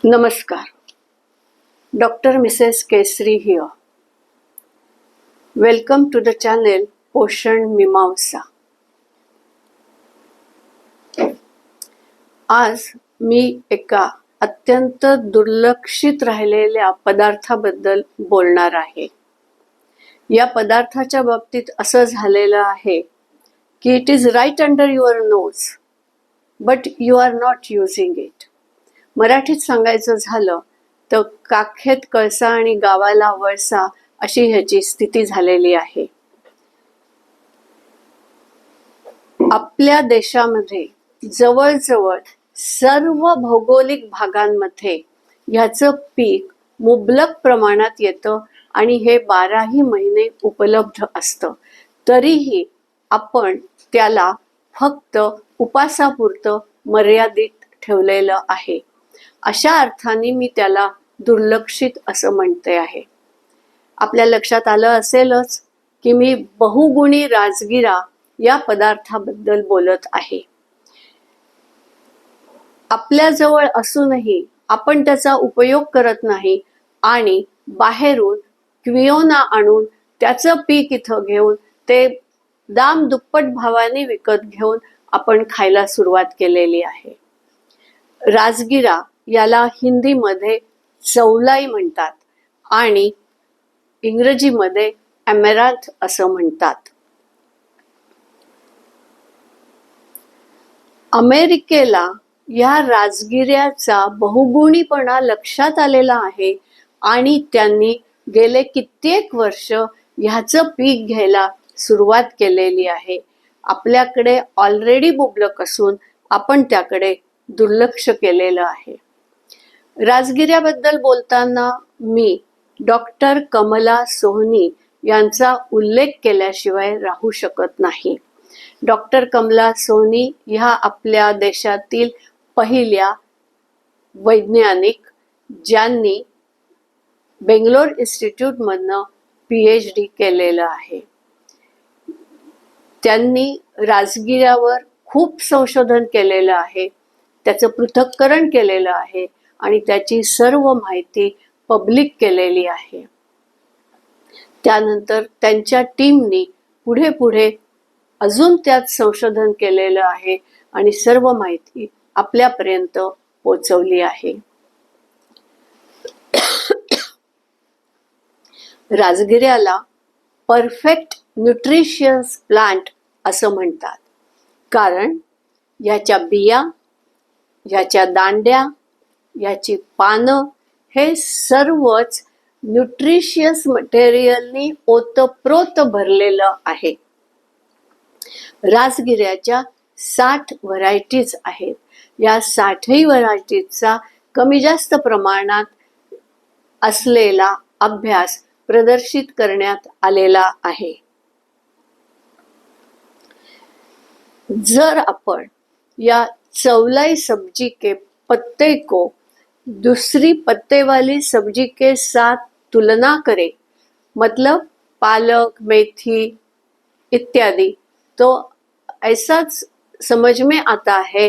नमस्कार. Doctor Mrs Kesari here. Welcome to the channel पोषण मीमांसा. आज मी एका अत्यंत दुर्लक्षित राहिलेल्या पदार्थाबद्दल बोलणार आहे. या पदार्थाच्या बाबतीत असं झालेलं आहे की it is right under your nose but you are not using it. मराठीत सांगायचं झालं तर काखेत कळसा आणि गावाला वळसा अशी ह्याची स्थिती झालेली आहे. आपल्या देशामध्ये जवळजवळ सर्व भौगोलिक भागांमध्ये ह्याचं पीक मुबलक प्रमाणात येतं आणि हे 12ही महिने उपलब्ध असतं. तरीही आपण त्याला फक्त उपासापुरतं मर्यादित ठेवलेलं आहे. अशा अर्थाने मी त्याला दुर्लक्षित असं म्हणते आहे. आपल्या लक्षात आलं असेलच की मी बहुगुणी राजगिरा या पदार्थाबद्दल बोलत आहे. आपल्याजवळ असूनही आपण त्याचा उपयोग करत नाही आणि बाहेरून क्विओना आणून त्याचं पीक इथं घेऊन ते दाम दुप्पट भावाने विकत घेऊन आपण खायला सुरुवात केलेली आहे. राजगिरा याला हिंदीमध्ये चौलाई म्हणतात आणि इंग्रजीमध्ये ॲमेरांथ असं म्हणतात. अमेरिकेला या राजगिऱ्याचा बहुगुणीपणा लक्षात आलेला आहे आणि त्यांनी गेले कित्येक वर्ष ह्याचं पीक घ्यायला सुरुवात केलेली आहे. आपल्याकडे ऑलरेडी मुबलक असून आपण त्याकडे दुर्लक्ष केलेलं आहे. राजगिऱ्याबद्दल बोलताना मी डॉक्टर कमला सोहनी यांचा उल्लेख केल्याशिवाय राहू शकत नाही. डॉक्टर कमला सोहनी ह्या आपल्या देशातील पहिल्या वैज्ञानिक ज्यांनी बेंगलोर इन्स्टिट्यूटमधनं PhD केलेलं आहे. त्यांनी राजगिऱ्यावर खूप संशोधन केलेलं आहे, त्याचं पृथक्करण केलेलं आहे आणि त्याची सर्व माहिती पब्लिक केलेली आहे. त्यानंतर त्यांच्या टीमनी पुढे अजून त्यात संशोधन केलेलं आहे आणि सर्व माहिती आपल्यापर्यंत पोहोचवली आहे. राजगिऱ्याला परफेक्ट न्यूट्रिशियस प्लांट असं म्हणतात, कारण याच्या बिया, याच्या दांड्या, याची पानं हे सर्वच न्यूट्रिशियस मटेरियलनी ओतप्रोत भरलेलं आहे. राजगिऱ्याच्या 60 व्हरायटीज आहेत. या 60ही व्हरायटीजचा कमी जास्त प्रमाणात असलेला अभ्यास प्रदर्शित करण्यात आलेला आहे. जर आपण या चौलाई सब्जी के पत्ते को दूसरी पत्ते वाली सब्जी के साथ तुलना करें, मतलब पालक, मेथी इत्यादि, तो ऐसाच समझ में आता है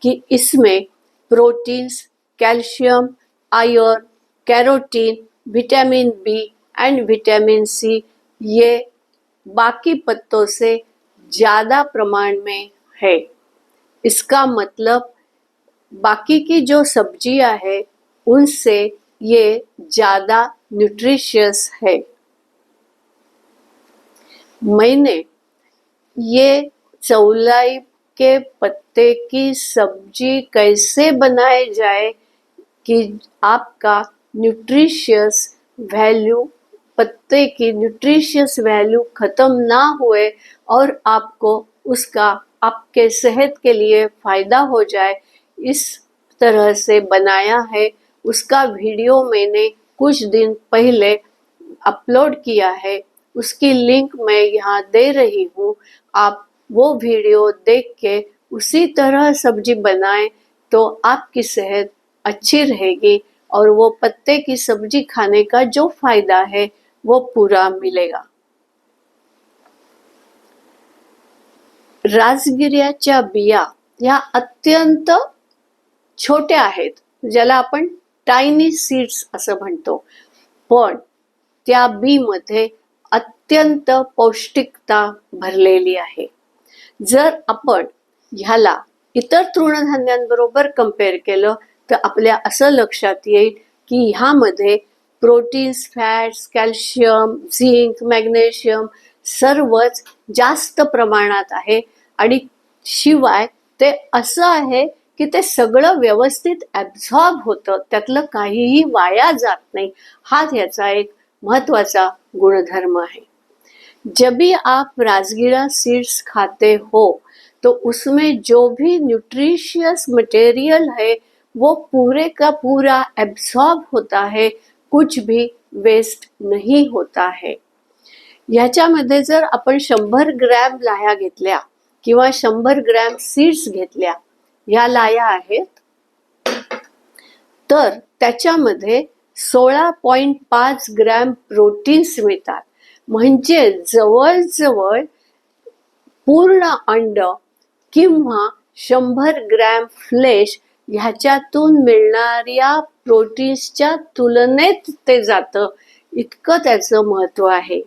कि इसमें proteins, calcium, iron, carotene, vitamin B end vitamin C ये बाकी पत्तों से ज़्यादा प्रमाण में है. इसका मतलब बाकी की जो सब्जियां है उनसे ये ज़्यादा न्यूट्रिशियस है. मैंने ये चौलाई के पत्ते की सब्जी कैसे बनाए जाए कि आपका न्यूट्रिशियस वैल्यू, पत्ते की न्यूट्रिशियस वैल्यू ख़त्म ना हुए और आपको उसका आपके सेहत के लिए फ़ायदा हो जाए, इस तरह से बनाया है. उसका वीडियो मैंने कुछ दिन पहले अपलोड किया है. उसकी लिंक मैं यहाँ दे रही हूँ. आप वो वीडियो देख के उसी तरह सब्जी बनाएं तो आपकी सेहत अच्छी रहेगी और वो पत्ते की सब्जी खाने का जो फायदा है वो पूरा मिलेगा. राजगिऱ्याच्या बिया ह्या अत्यंत छोट्या आहेत, ज्याला आपण टायनी सीड्स असं म्हणतो, पण त्या बी मध्ये अत्यंत पौष्टिकता भरलेली आहे. जर आपण ह्याला इतर तृणधान्यांबरोबर कम्पेअर केलं तर आपल्या असं लक्षात येईल की ह्यामध्ये proteins, fats, calcium, zinc, magnesium सर्वच जास्त प्रमाणात आहे. आणि शिवाय ते असं आहे की ते सगळं व्यवस्थित ॲब्झॉर्ब होतं, त्यातलं काहीही वाया जात नाही. हा याचा एक महत्वाचा गुणधर्म है। जब भी आप राजगिरा सीड्स खाते हो तो उसमें जो भी न्यूट्रिशियस मटेरियल है वो पूरे का पूरा एब्सॉर्ब होता है, कुछ भी वेस्ट नहीं होता है। ह्याच्यामध्ये जर आपण 100 ग्रॅम लाह्या घेतल्या किंवा 100 ग्रॅम सीड्स घेतल्या, ह्या लाह्या आहेत, तर त्याच्यामध्ये 16.5 ग्रॅम प्रोटीन्स मिळतात. म्हणजे जवळजवळ पूर्ण अंड किंवा 100 ग्रॅम फ्लेश ह्याच्यातून मिळणाऱ्या प्रोटीन्सच्या तुलनेत ते जातं, इतकं त्याचं महत्व आहे.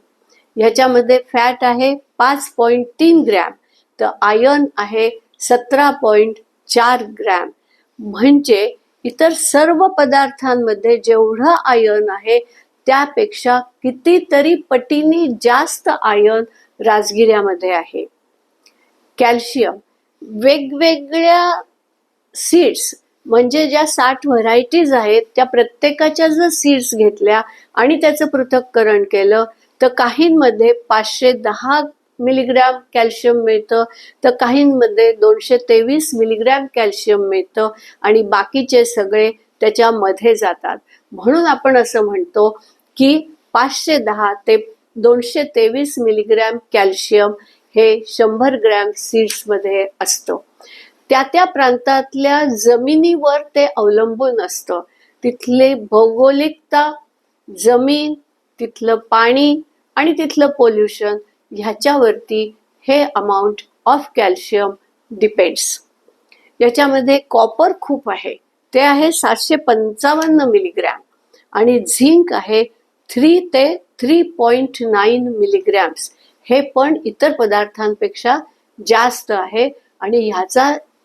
ह्याच्यामध्ये फॅट आहे 5.3 ग्रॅम, तर आयर्न आहे 17.4 ग्रॅम. म्हणजे इतर सर्व पदार्थांमध्ये जेवढं आयर्न आहे त्यापेक्षा कितीतरी पटीने जास्त आयर्न राजगिऱ्यामध्ये आहे. कॅल्शियम, वेगवेगळ्या सीड्स म्हणजे ज्या 60 व्हरायटीज आहेत त्या प्रत्येकाच्या जर सीड्स घेतल्या आणि त्याचं पृथक्करण केलं तर काहींमध्ये 510 मिलीग्रॅम कॅल्शियम मिळतं, तर काहींमध्ये 223 मिलीग्रॅम कॅल्शियम मिळतं आणि बाकीचे सगळे त्याच्यामध्ये जातात. म्हणून आपण असं म्हणतो की 510 ते 223 मिलीग्रॅम कॅल्शियम हे 100 ग्रॅम सीड्समध्ये असतं. त्या त्या प्रांतातल्या जमिनीवर ते अवलंबून असतं. तिथले भौगोलिकता, जमीन, तिथलं पाणी आणि तिथलं पोल्युशन ह्याच्यावरती हे अमाऊंट ऑफ कॅल्शियम डिपेंड्स. याच्यामध्ये कॉपर खूप आहे, ते आहे 755 मिलीग्रॅम आणि झिंक आहे 3 ते 3.9 मिलीग्रॅम्स. हे पण इतर पदार्थांपेक्षा जास्त आहे आणि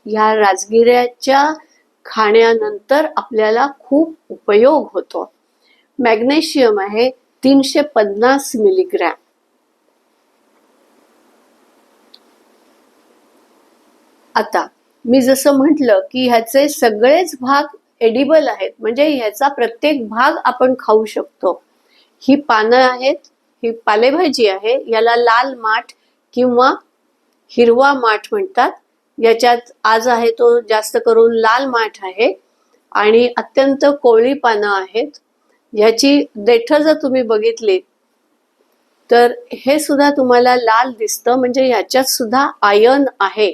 ह्या राजगिऱ्याच्या खाण्यानंतर आपल्याला खूप उपयोग होतो. मॅग्नेशियम आहे 350 मिलीग्रॅम. आता मी जसं म्हटलं की ह्याचे सगळेच भाग एडिबल आहेत, म्हणजे ह्याचा प्रत्येक भाग आपण खाऊ शकतो. ही पानं आहेत, ही पालेभाजी आहे, याला लाल माठ किंवा हिरवा माठ म्हणतात. याच्यात आज आहे तो जास्त करून लाल माठ आहे आणि अत्यंत कोवळी पानं आहेत. ह्याची देठं जर तुम्ही बघितली तर हे सुद्धा तुम्हाला लाल दिसतं, म्हणजे ह्याच्यात सुद्धा आयर्न आहे.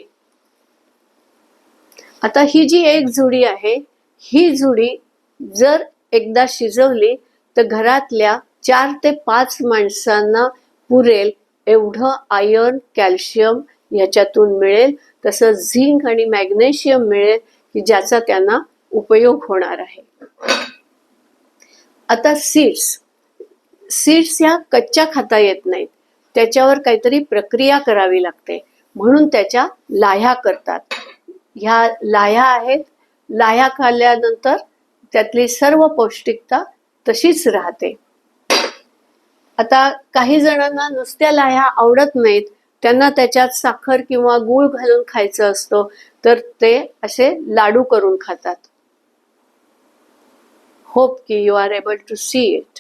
आता ही जी एक जुडी आहे, ही जुडी जर एकदा शिजवली तर घरातल्या 4 ते 5 माणसांना पुरेल एवढं आयर्न, कॅल्शियम ह्याच्यातून मिळेल. तसं झिंक आणि मॅग्नेशियम मिळेल की ज्याचा त्यांना उपयोग होणार आहे. आता सीड्स ह्या कच्च्या खाता येत नाहीत, त्याच्यावर काहीतरी प्रक्रिया करावी लागते, म्हणून त्याच्या लाह्या करतात. ह्या लाह्या आहेत, लाह्या खाल्ल्यानंतर त्यातली सर्व पौष्टिकता तशीच राहते. आता काही जणांना नुसत्या लाह्या आवडत नाहीत, त्यांना त्याच्यात साखर किंवा गूळ घालून खायचं असतं, तर ते असे लाडू करून खातात. होप की you are able to see it.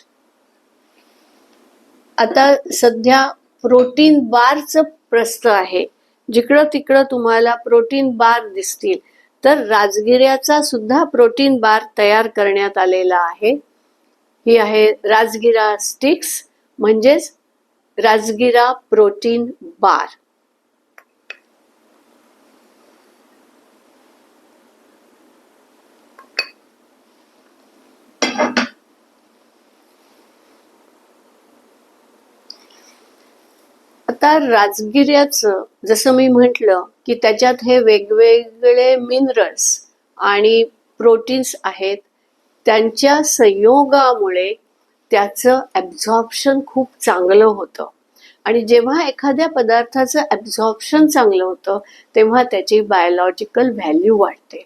आता सध्या प्रोटीन बारचं प्रस्त आहे. जिकडं तिकडं तुम्हाला प्रोटीन बार दिसतील, तर राजगिऱ्याचा सुद्धा प्रोटीन बार तयार करण्यात आलेला आहे. ही आहे राजगिरा स्टिक्स, म्हणजेच राजगिरा प्रोटीन बार. आता राजगिऱ्याचं जसं मी म्हटलं की त्याच्यात हे वेगवेगळे मिनरल्स आणि प्रोटीन्स आहेत. त्यांच्या संयोगामुळे त्याचं ॲब्झॉर्प्शन खूप चांगलं होतं. आणि जेव्हा एखाद्या पदार्थाचं ॲब्झॉर्प्शन चांगलं होतं तेव्हा त्याची बायोलॉजिकल व्हॅल्यू वाढते.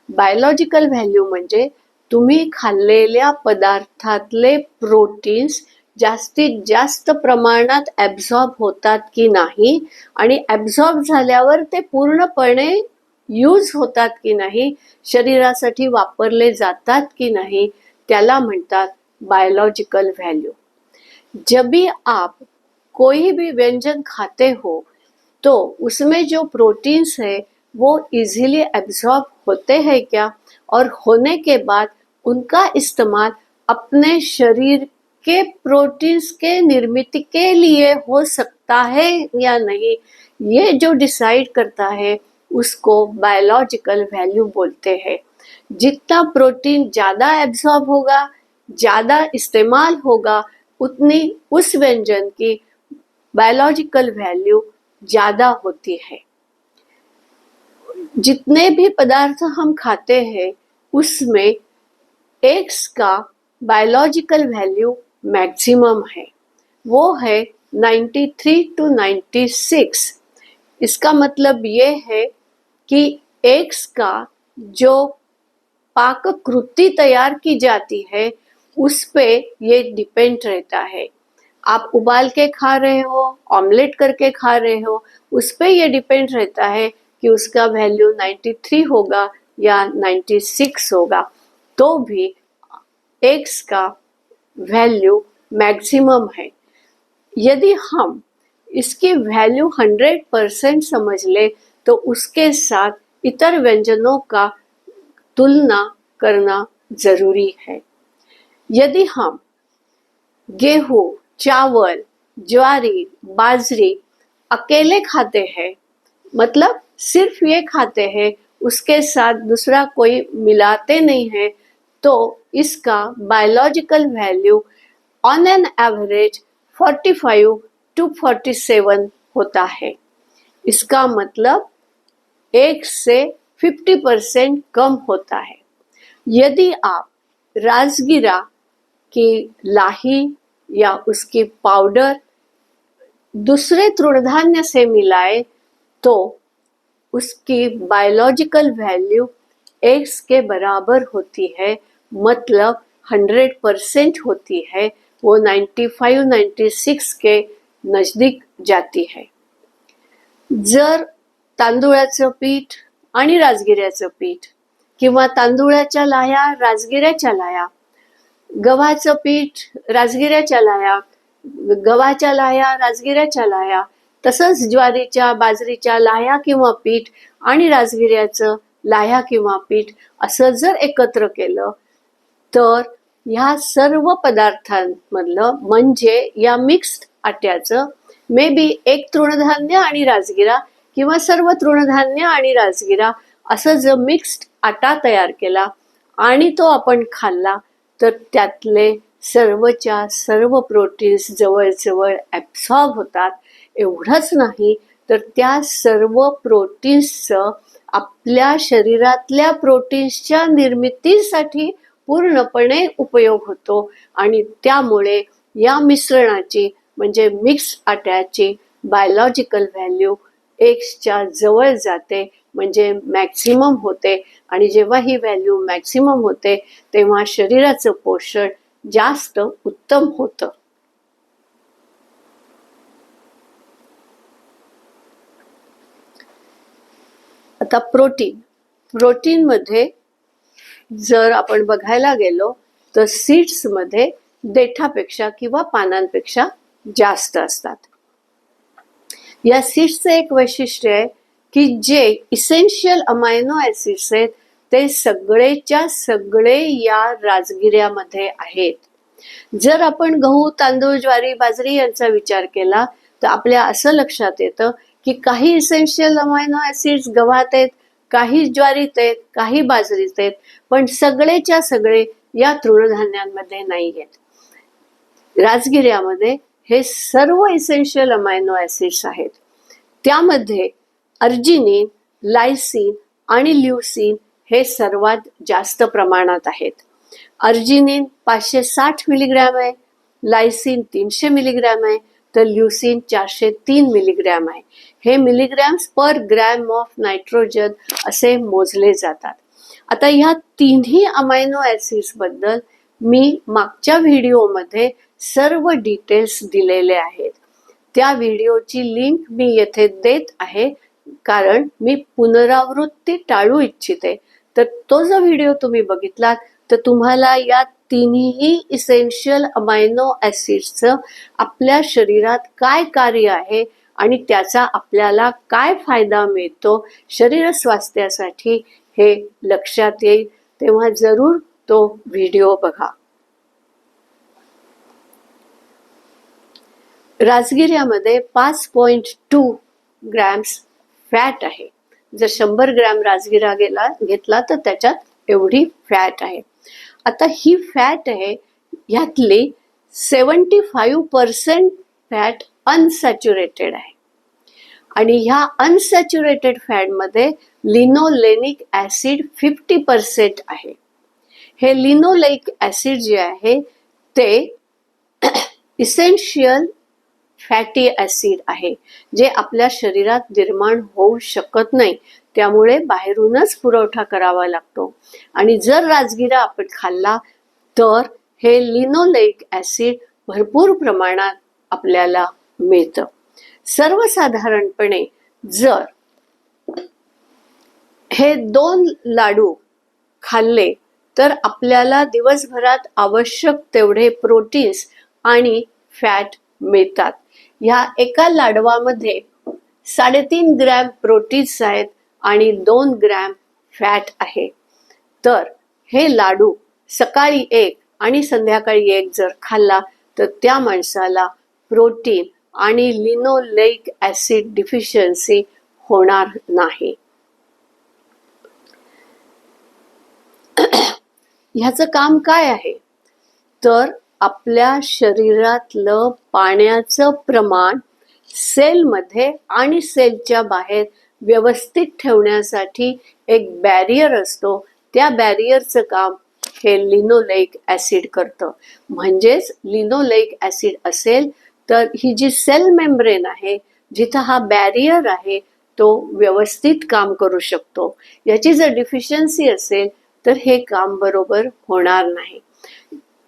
बायोलॉजिकल व्हॅल्यू म्हणजे तुम्ही खाल्लेल्या पदार्थातले प्रोटीन्स जास्तीत जास्त प्रमाणात ॲब्झॉर्ब होतात की नाही, आणि ॲब्झॉर्ब झाल्यावर ते पूर्णपणे यूज होतात की नाही, शरीरासाठी वापरले जातात की नहीं, त्याला म्हणतात बायोलॉजिकल वैल्यू। जब भी आप कोई भी व्यंजन खाते हो तो उसमें जो प्रोटीन्स है वो इजीली एब्जॉर्ब होते हैं क्या, और होने के बाद उनका इस्तेमाल अपने शरीर के प्रोटीन्स के निर्मित के लिए हो सकता है या नहीं, ये जो डिसाइड करता है उसको बायोलॉजिकल वैल्यू बोलते हैं। जितना प्रोटीन ज़्यादा एब्जॉर्ब होगा, ज़्यादा इस्तेमाल होगा, उतनी उस व्यंजन की बायोलॉजिकल वैल्यू ज़्यादा होती है। जितने भी पदार्थ हम खाते हैं उसमें एग्स का बायोलॉजिकल वैल्यू मैक्सिमम है, वो है 93 to 96। इसका मतलब ये है कि एग्स का जो पाककृति तैयार की जाती है उस पे ये डिपेंड रहता है। आप उबाल के खा रहे हो, ऑमलेट करके खा रहे हो, उस पे ये डिपेंड रहता है कि उसका वैल्यू 93 होगा या 96 होगा, तो भी एग्स का वैल्यू मैक्सिमम है। यदि हम इसकी वैल्यू 100% समझ ले तो उसके साथ इतर व्यंजनों का तुलना करना जरूरी है। यदि हम गेहूं, चावल, ज्वारी, बाजरी अकेले खाते हैं, मतलब सिर्फ ये खाते हैं, उसके साथ दूसरा कोई मिलाते नहीं है, तो इसका biological value on an average 45 to 47 होता है। इसका मतलब 1 से 50% कम होता है। यदि आप राजगिरा की लाही या उसकी पाउडर दूसरे तृणधान्य से मिलाए तो उसकी बायोलॉजिकल वैल्यू एक्स के बराबर होती है, मतलब 100% होती है, वो 95-96 के नजदीक जाती है। जर तांदूळाचं पीठ आणि राजगिऱ्याचं पीठ किंवा तांदूळाच्या लाह्या, राजगिऱ्याच्या लाह्या, गव्हाचं पीठ, राजगिऱ्याच्या लाह्या, गव्हाच्या लाह्या, राजगिऱ्याच्या लाह्या, तसंच ज्वारीच्या, बाजरीच्या लाह्या किंवा पीठ आणि राजगिऱ्याचं लाह्या किंवा पीठ असं जर एकत्र केलं तर ह्या सर्व पदार्थांमधलं म्हणजे या मिक्स्ड आट्याचं मे बी एक तृणधान्य आणि राजगिरा किंवा सर्व तृणधान्य आणि राजगिरा असं जर मिक्स्ड आटा तयार केला आणि तो आपण खाल्ला तर त्यातले सर्वच्या सर्व प्रोटीन्स जवळजवळ ॲब्सॉर्ब होतात। एवढंच नाही तर त्या सर्व प्रोटीन्सचं आपल्या शरीरातल्या प्रोटीन्सच्या निर्मितीसाठी पूर्णपणे उपयोग होतो आणि त्यामुळे या मिश्रणाची म्हणजे मिक्स आट्याची बायोलॉजिकल व्हॅल्यू एक्सच्या जवळ जाते, म्हणजे मॅक्सिमम होते। आणि जेव्हा ही व्हॅल्यू मॅक्सिमम होते तेव्हा शरीराचं पोषण जास्त उत्तम होतं। आता प्रोटीन मध्ये जर आपण बघायला गेलो तर सीड्स मध्ये देठापेक्षा किंवा पानांपेक्षा जास्त असतात। या सीड्सचं एक वैशिष्ट्य आहे की जे इसेन्शियल अमायनो ऍसिड्स आहेत ते सगळेच्या सगळे या राजगिऱ्यामध्ये आहेत। जर आपण गहू, तांदूळ, ज्वारी, बाजरी यांचा विचार केला तर आपल्या असं लक्षात येतं की काही इसेन्शियल अमायनो ऍसिड्स गव्हात आहेत, काही ज्वारीत आहेत, काही बाजरीत आहेत, पण सगळेच्या सगळे या तृणधान्यांमध्ये नाही आहेत। राजगिऱ्यामध्ये हे सर्व इसेन्शियल अमायनो ऍसिड्स आहेत। त्यामध्ये अर्जिनिन, लायसिन आणि ल्युसीन हे सर्वात जास्त प्रमाणात आहेत। अर्जिनिन 560 मिलीग्रॅम आहे, लायसिन 300 मिलीग्रॅम आहे, तर ल्युसिन 403 मिलीग्रॅम आहे. हे मिलीग्रॅम्स पर ग्रॅम ऑफ नायट्रोजन असे मोजले जातात. आता ह्या तिन्ही अमायनो ॲसिड्स बद्दल मी मागच्या व्हिडिओमध्ये सर्व डिटेल्स दिलेले आहेत. त्या व्हिडिओची लिंक मी येथे देत आहे, कारण मी पुनरावृत्ती टाळू इच्छिते. तर तो जो व्हिडिओ तुम्ही बघितलात तर तुम्हाला या तिन्ही इसेन्शियल अमायनो ॲसिड्सचं आपल्या शरीरात काय कार्य आहे आणि त्याचा आपल्याला काय फायदा मिळतो शरीर स्वास्थ्यासाठी हे लक्षात येईल. तेव्हा जरूर तो व्हिडिओ बघा. राजगिऱ्यामध्ये 5.2 ग्रॅम्स फॅट आहे. जर 100 ग्रॅम राजगिरा घेतला तर त्याच्यात एवढी फॅट आहे. आता ही फॅट आहे, ह्यातली 75% फॅट अनसॅच्युरेटेड आहे आणि ह्या अनसॅच्युरेटेड फॅटमध्ये लिनोलेनिक ॲसिड 50% आहे. हे लिनोलेनिक ॲसिड जे आहे ते इसेन्शियल फॅटी ॲसिड आहे, जे आपल्या शरीरात निर्माण होऊ शकत नाही, त्यामुळे बाहेरूनच पुरवठा करावा लागतो. आणि जर राजगिरा आपण खाल्ला तर हे लिनोलेनिक ॲसिड भरपूर प्रमाणात आपल्याला मिळतं. सर्वसाधारणपणे जर हे 2 लाडू खाल्ले तर आपल्याला दिवसभरात आवश्यक तेवढे प्रोटीन्स आणि फॅट मिळतात. ह्या एका लाडवामध्ये 3.5 ग्रॅम प्रोटीन्स आहेत आणि 2 ग्रॅम फॅट आहे. तर हे लाडू सकाळी 1 आणि संध्याकाळी 1 जर खाल्ला तर त्या माणसाला प्रोटीन आणि लिनोलेनिक ॲसिड डिफिशियन्सी होणार नाही. ह्याचं काम काय आहे तर आपल्या शरीरातलं पाण्याचं प्रमाण सेलमध्ये आणि सेलच्या बाहेर व्यवस्थित ठेवण्यासाठी एक बॅरियर असतो. त्या बॅरियरचं काम हे लिनोलेनिक ॲसिड करतं. म्हणजेच लिनोलेनिक ॲसिड असेल तर ही जी सेल मेम्ब्रेन आहे, जिथं हा बॅरियर आहे, तो व्यवस्थित काम करू शकतो. याची जर डिफिशियन्सी असेल तर हे काम बरोबर होणार नाही.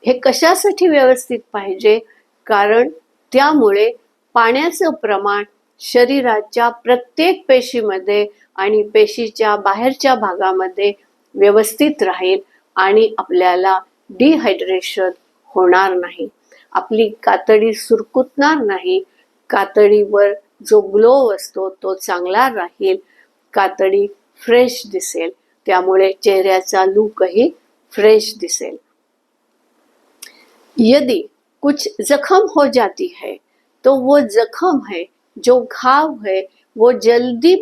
हे कशासाठी व्यवस्थित पाहिजे, कारण त्यामुळे पाण्याचं प्रमाण शरीराच्या प्रत्येक पेशीमध्ये आणि पेशीच्या बाहेरच्या भागामध्ये व्यवस्थित राहील आणि आपल्याला डिहायड्रेशन होणार नाही. आपली कातडी सुरकुतणार नाही. कातडीवर जो ग्लो असतो तो चांगला राहील. कातडी फ्रेश दिसेल, त्यामुळे चेहऱ्याचा लुकही फ्रेश दिसेल. यदि कुछ जख्म हो जाती है तो वो जख्म है, जो घाव है, वो जल्दी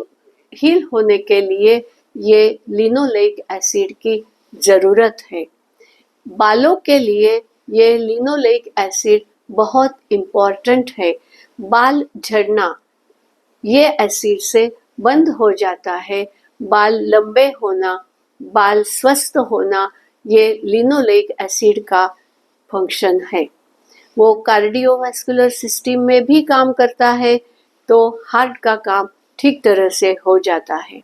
हील होने के लिए ये लिनोलेनिक एसिड की जरूरत है. बालों के लिए ये लिनोलेनिक एसिड बहुत इम्पोर्टेंट है. बाल झड़ना ये एसिड से बंद हो जाता है. बाल लंबे होना, बाल स्वस्थ होना, ये लिनोलेनिक एसिड का फंक्शन है. वो कार्डियोवास्कुलर सिस्टम में भी काम करता है, तो हार्ट का काम ठीक तरह से हो जाता है.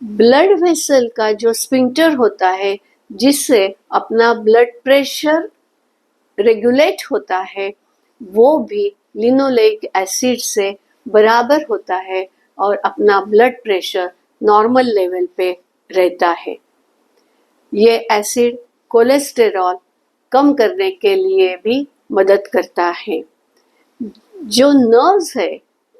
ब्लड वेसल का जो स्फिंक्टर होता है, जिससे अपना ब्लड प्रेशर रेगुलेट होता है, वो भी लिनोलेनिक एसिड से बराबर होता है और अपना ब्लड प्रेशर नॉर्मल लेवल पे रहता है. ये एसिड कोलेस्टेरॉल कम करने के लिए भी मदद करता है. जो नर्व्स है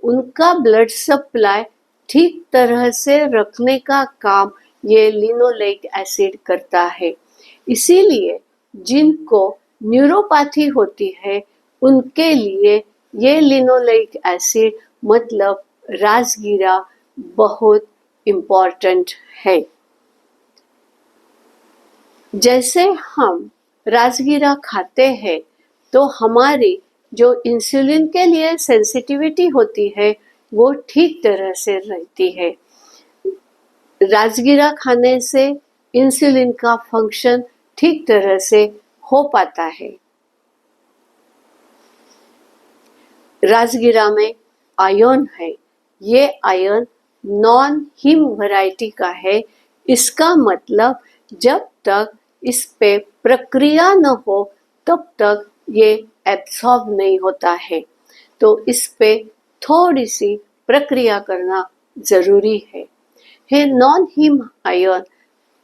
उनका ब्लड सप्लाई ठीक तरह से रखने का काम ये लिनोलेनिक एसिड करता है. इसीलिए जिनको न्यूरोपैथी होती है उनके लिए ये लिनोलेनिक एसिड मतलब राजगीरा बहुत इम्पोर्टेंट है. जैसे हम राजगीरा खाते हैं तो हमारी जो इंसुलिन के लिए सेंसिटिविटी होती है वो ठीक तरह से रहती है. राजगीरा खाने से इंसुलिन का फंक्शन ठीक तरह से हो पाता है। राजगिरा में आयन है, ये आयन नॉन हिम वैरायटी का है। इसका मतलब जब तक इस पे प्रक्रिया न हो तब तक ये एब्सॉर्ब नहीं होता है, तो इस पे थोड़ी सी प्रक्रिया करना जरूरी है। हे नॉन हिम आयन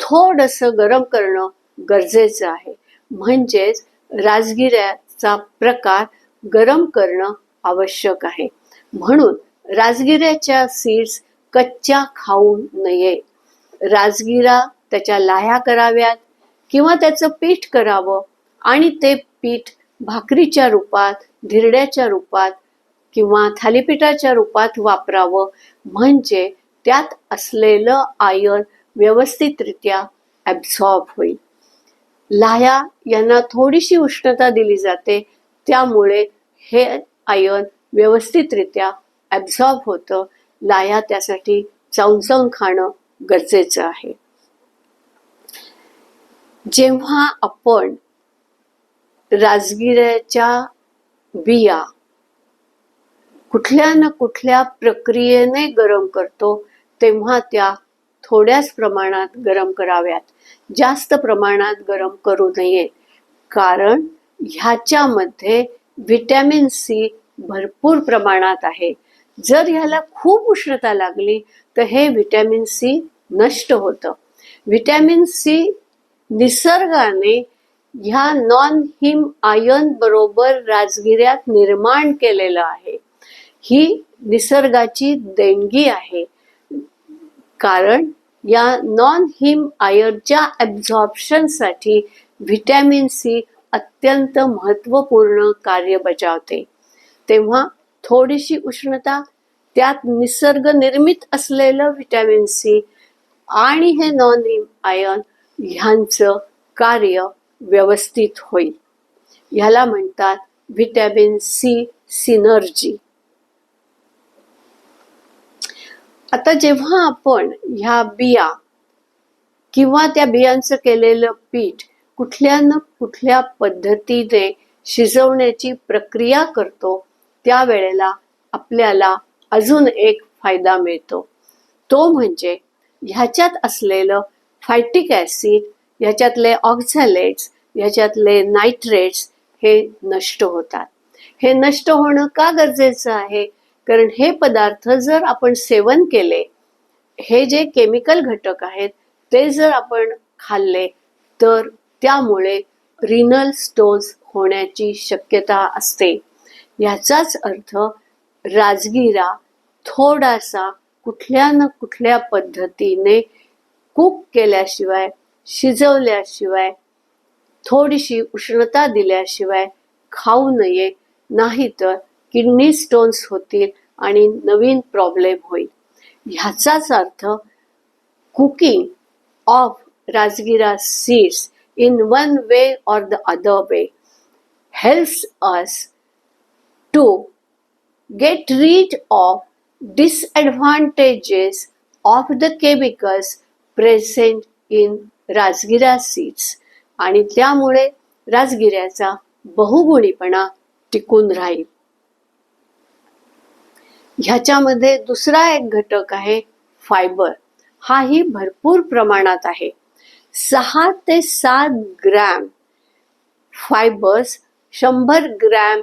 थोडंसं गरम करणं गरजेचं आहे, म्हणजेच राजगिऱ्याचा प्रकार गरम करणं आवश्यक आहे। म्हणून राजगिऱ्याच्या सीड्स कच्च्या खाऊ नये। राजगिरा त्याच्या लाह्या कराव्यात किंवा त्याचं पीठ करावं आणि ते पीठ भाकरीच्या रूपात, धिरड्याच्या रूपात किंवा थालीपीठाच्या रूपात वापरावं, म्हणजे त्यात असलेलं आयन व्यवस्थितरित्या ॲब्सॉर्ब होईल। लाह्या यांना थोडीशी उष्णता दिली जाते, त्यामुळे हे आयन व्यवस्थितरित्या ॲब्सॉर्ब होतं। लाह्या त्यासाठी चमचम खाणं गरजेचं आहे। जेव्हा आपण राजगिऱ्याच्या बिया कुठल्या ना कुठल्या प्रक्रियेने गरम करतो, तेव्हा त्या थोड्याच प्रमाणात गरम कराव्यात, जास्त प्रमाणात गरम करू नये, कारण ह्याच्यामध्ये व्हिटॅमिन सी भरपूर प्रमाणात आहे। जर ह्याला खूप उष्णता लागली तर हे व्हिटॅमिन सी नष्ट होतं। व्हिटॅमिन सी निसर्गाने ह्या नॉन हिम आयन बरोबर राजगिऱ्यात निर्माण केलेलं आहे। ही निसर्गाची देणगी आहे, कारण या नॉन हिम आयनच्या ॲब्झॉर्प्शनसाठी व्हिटॅमिन सी अत्यंत महत्त्वपूर्ण कार्य बजावते। तेव्हा थोडीशी उष्णता, त्यात निसर्ग निर्मित असलेलं व्हिटॅमिन सी आणि हे नॉन हिम आयन ह्यांचं कार्य व्यवस्थित होईल। ह्याला म्हणतात व्हिटॅमिन सी सिनर्जी। आता जेव्हा आपण ह्या बिया किंवा त्या बियांचं केलेलं पीठ कुठल्या न कुठल्या पद्धतीने शिजवण्याची प्रक्रिया करतो, त्यावेळेला आपल्याला अजून एक फायदा मिळतो, तो म्हणजे ह्याच्यात असलेलं फायटिक ॲसिड, ह्याच्यातले ऑक्झॅलेट्स, ह्याच्यातले नायट्रेट्स हे नष्ट होतात। हे नष्ट होणं का गरजेचं आहे? कारण हे पदार्थ जर आपण सेवन केले, हे जे केमिकल घटक आहेत ते जर आपण खाल्ले, तर त्यामुळे रिनल स्टोन्स होण्याची शक्यता असते। याचाच अर्थ राजगिरा थोडासा कुठल्या न कुठल्या पद्धतीने कुक केल्याशिवाय, शिजवल्याशिवाय, थोडीशी उष्णता दिल्याशिवाय खाऊ नये, नाहीतर किडनी स्टोन्स होतील आणि नवीन प्रॉब्लेम होईल। ह्याचाच अर्थ कुकिंग ऑफ राजगिरा seeds in one way or the other way helps us to get rid of disadvantages of the chemicals present in राजगिरा सीड्स, आणि त्यामुळे राजगिऱ्याचा बहुगुणीपणा टिकून राहील। ह्याच्यामध्ये दुसरा एक घटक आहे फायबर। हाही भरपूर प्रमाणात आहे। 6 ते 7 ग्रॅम फायबर्स 100 ग्रॅम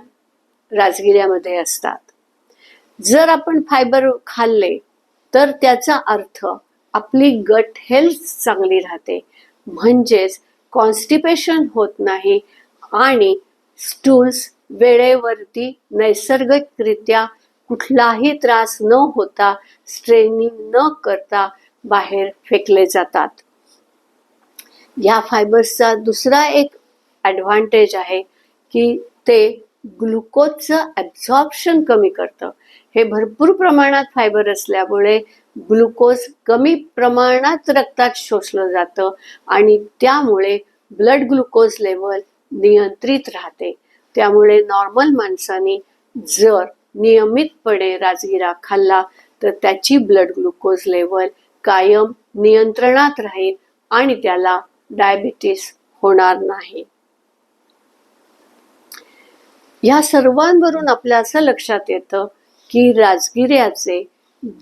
राजगिऱ्यामध्ये असतात। जर आपण फायबर खाल्ले तर त्याचा अर्थ आपली गट हेल्थ चांगली राहते, म्हणजेच कॉन्स्टिपेशन होत नाही आणि स्टूल्स वेळेवरती नैसर्गिकरित्या कुठलाही त्रास न होता, स्ट्रेनिंग न करता बाहेर फेकले जातात। या फायबर्सचा दुसरा एक ॲडव्हान्टेज आहे की ते ग्लुकोजचं ॲब्झॉर्प्शन कमी करतं। हे भरपूर प्रमाणात फायबर असल्यामुळे ग्लुकोज कमी प्रमाणात रक्तात शोषलं जातं आणि त्यामुळे ब्लड ग्लुकोज लेवल नियंत्रित राहते। त्यामुळे नॉर्मल माणसाने जर नियमितपणे राजगिरा खाल्ला तर त्याची ब्लड ग्लुकोज लेवल कायम नियंत्रणात राहील आणि त्याला डायबिटीस होणार नाही. या सर्वांवरून आपल्या असं लक्षात येतं की राजगिऱ्याचे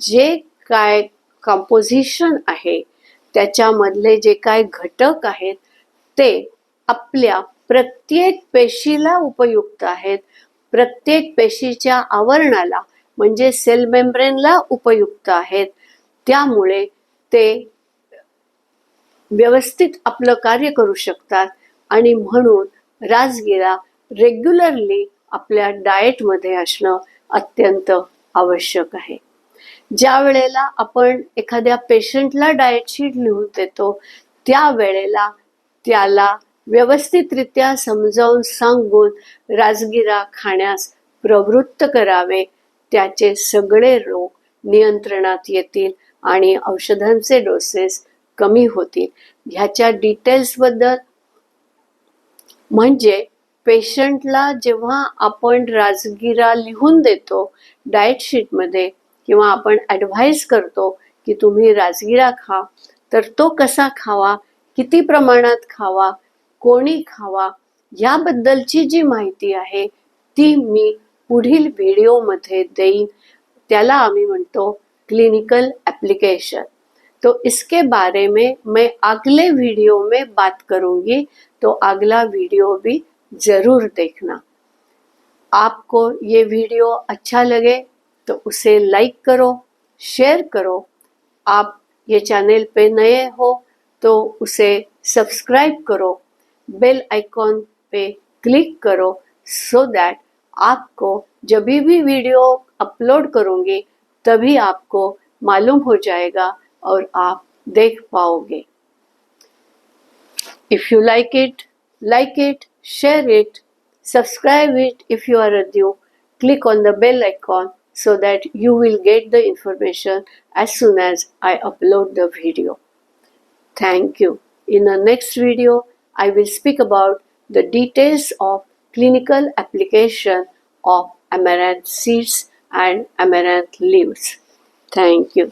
जे काय कंपोजिशन आहे, त्याच्यामधले जे काय घटक आहेत ते आपल्या प्रत्येक पेशीला उपयुक्त आहेत, प्रत्येक पेशीच्या आवरणाला म्हणजे सेल मेम्ब्रेनला उपयुक्त आहेत. त्यामुळे ते व्यवस्थित आपलं कार्य करू शकतात आणि म्हणून राजगिरा रेग्युलरली आपल्या डाएटमध्ये असणं अत्यंत आवश्यक आहे. ज्या वेळेला आपण एखाद्या पेशंटला डाएट शीट लिहून देतो त्यावेळेला त्याला व्यवस्थितरित्या समजावून सांगून राजगिरा खाण्यास प्रवृत्त करावे. त्याचे सगळे रोग नियंत्रणात येतील आणि औषधांचे डोसेस कमी होतील. ह्याच्या डिटेल्सबद्दल म्हणजे पेशंटला जेव्हा आपण राजगिरा लिहून देतो डाएट शीटमध्ये किंवा आपण ॲडव्हाइस करतो की तुम्ही राजगिरा खा, तर तो कसा खावा, किती प्रमाणात खावा, कोणी खावा, याबद्दलची जी माहिती आहे ती मी पुढील व्हिडिओमध्ये देईन. त्याला आम्ही म्हणतो क्लिनिकल एप्लीकेशन. तो इसके बारे में मैं अगले वीडियो में बात करूंगी, तो अगला वीडियो भी ज़रूर देखना. आपको ये वीडियो अच्छा लगे तो उसे लाइक करो, शेयर करो. आप ये चैनल पे नए हो तो उसे सब्सक्राइब करो, बेल आइकॉन पे क्लिक करो सो दैट आपको जब भी वीडियो अपलोड करूँगी तभी आपको मालूम हो जाएगा और आप देख पाओगे. If you like it, share it, subscribe it if you are new. Click on the bell icon so that you will get the information as soon as I upload the video. Thank you. In the next video, I will speak about the details of clinical application of amaranth seeds and amaranth leaves. Thank you.